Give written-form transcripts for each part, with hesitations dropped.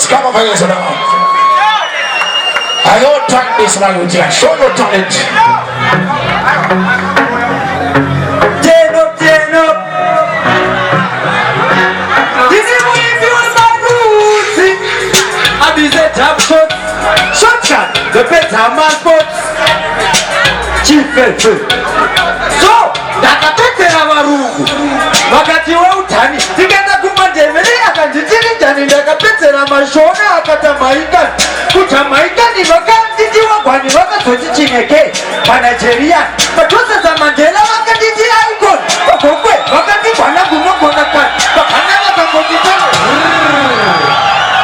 Let's come over here now. I don't talk this language. I show no talent. Turn up, turn up. This is what you feel my roots. I be the top shot. Shot, the better man spots. Chief so, ndakapedzera varungu vakati weutani tikaenda kumadhevheri akanditirindani ndakapedzera mashona akatamaikani kutamaikani vakanditi wagwani vakazochineke panigeria patosesa mandela vakanditi icon vakokwe vakandigwana kunogona kani vakana vakangotitana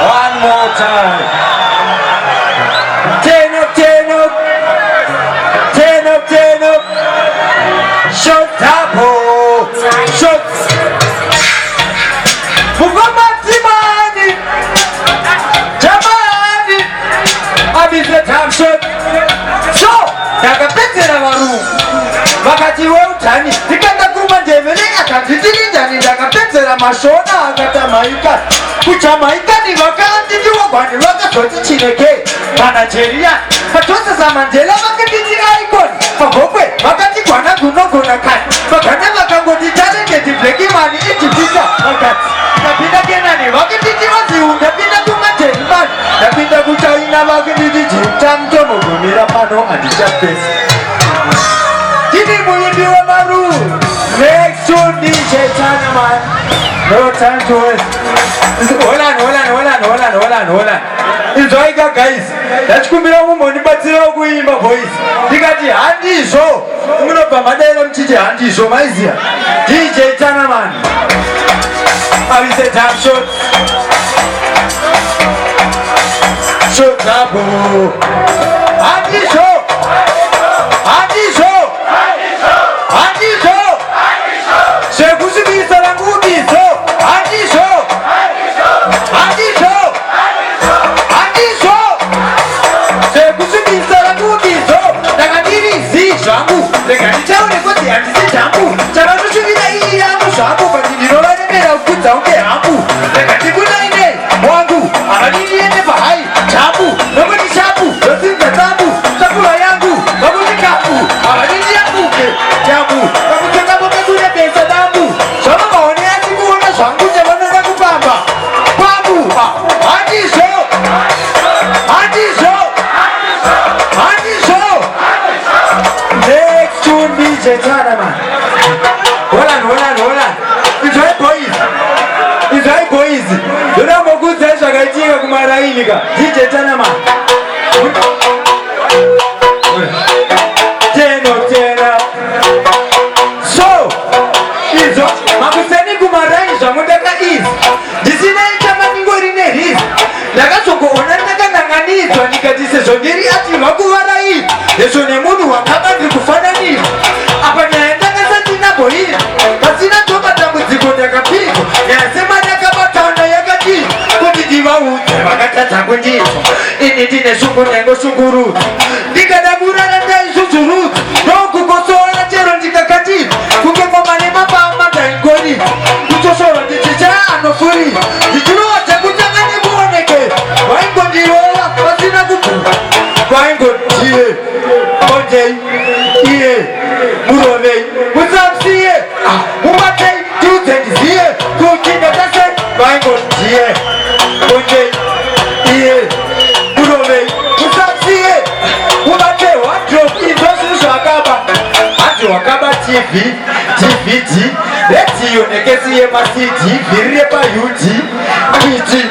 one more time. Turn up, turn up. Turn up, turn up. Shut up, oh. Shut. Mugomatimani. Jamani. Abise time shut. So, ndakapedzera varungu. Vakati weutani. Ndikaenda kumadhevheri akanditirinjani ndakapedzera mashona akatamaika. Kuchamaikani vakanditi wagwani vakazoti chineke. Panigeria. Patosesa mandela vakanditi icon. Pagokwe vakandigwana kunogona kani. Vakana vakangoti talented black man ichipisa. Vakati ndapinda kenani vakanditi vaziu ndapinda kumadhevheri. Ndapinda kuchaina vakanditi jitamtomo kumira pano handichapesi. Tini muimbi wemaru. Next tune DJ Chanaman. No time to waste. Hold on. Inzoika guys. Ndachikumbira mumonibatsira kuimba voice. Ndikati handizvo. Munobva madaira mchiti handizvo maiziya. DJ Chanaman. Avise time shot. Shot up. Handizvo. Sekusibisa langubizo. Handizvo. Sekusibisa langubizo. Ndakadiri zvangu. Ndakaditaure kuti handisi jambu. Chavanosvivira iyi yangu zvangu. Kuti ndinovaremera kukudza unge hambu. Ndakatikunaine wangu. Havadiniende pahai jambu. Nokuti shapu. Yosinza tambu. Shapura yangu. Nokuti kapu. Havadini yangu. Jambu. Nokutoka mokakure besa dambu. Zvavakaone asi kuona zvangu chavanoda kupamba. Pambu. Handizvo. Next tune DJ Chanaman. Hold on. Izai boys. Ndoda mokudza zvakaitika kumarayinika. DJ Chanaman. Tena. So, izo makuseni kumarayi zvamundaka izi. Ndisinaita maningori nerisi. Ndakazokuona ndakananganidzwa ndikati sezvo ndiri atirwa kuvarayi. Nezvo nemunhu wakaba ndiri kufananira. Apa nyaya ndakasandinabo iyi. Pasina toba dambudziko ndakapirwa. Nyaya semadakabatana yakadii. Kuti ndivaudze vakatadza kundizwa. Ini ndine shungu ndangoshungurudza. Ndikada kurara ndaizvuzvurudza. Ndokukosora chero ndikakatira. Kunge ngoma nemapama ndaingoridza. Kutoshorwa ndichicha anofurira. Ndichinowadza kutanga nemuonekero. Vaingondirova pasina kubvuma. Vaingotiye. Ondei. Iye. Murovei. Musamsiye. Mubatei. Tiudze ndiziye. Kuti ndatasei. Vaingotiye. Ondei. Iye. Murovei. Musamsiye. Mubate wardrobe. Izvozvo zvakaba. Hati wakaba TV. DVD. Radio nekesiye ma-CD. Vhiri repa-UD. Kiti.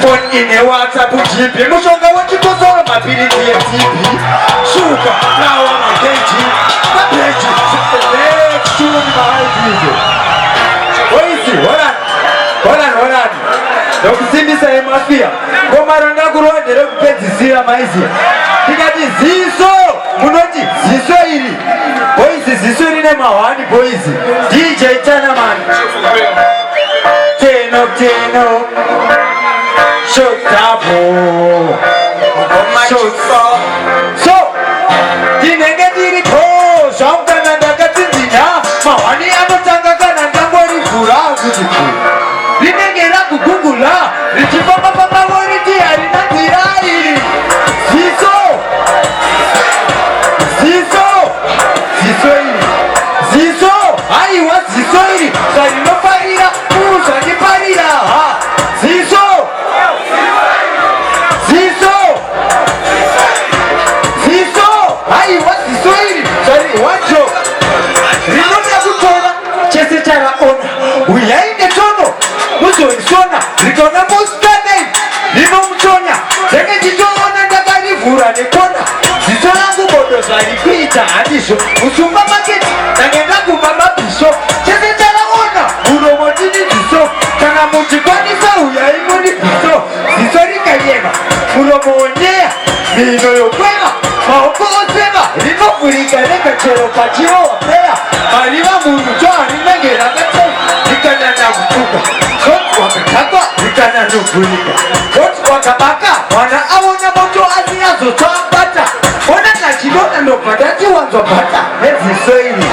Phone ine WhatsApp GB. Mushonga wechikosoro mapiriti ye-TB. Shuka. Nawa makeji. Mapeji. Next tune my Oisi. Hold on. Ndokusimbisa yemafia. Ngoma randakurwa nderekupedzisira maiziya. Tikati ziso. Munoti ziso iri. Boys ziso rine mahwani boys. DJ Chanaman. Turn up. Shut up. So. Tinenge tiri po. Shaukana ndakatsinzinya. Mahwani anotanga kana ndangori vhura kuti. Rinenge rakugungula. Richifamba wori nditona musikane ndinomutsonya ndenge nditoona ndakarivhura nekona ziso rangu bodo zvarikuita handizvo musupamaketi ndangenda kumba mabhiso chese charaona muromo tini ziso kana muchikwanisa uyai muni bhiso ziso rikayema muromo wonyeya mhino yokweva maoko oseva rinovhurika nekachero pachirowapeya mariva munhu choharinenge rakatei rikanana kutuka koti wakatakwa rikananobhurika koti wakabaka mwana aona moto asinyazotsvaabata ona nachidona ndobva ndatiwanzwa bhata neziso iri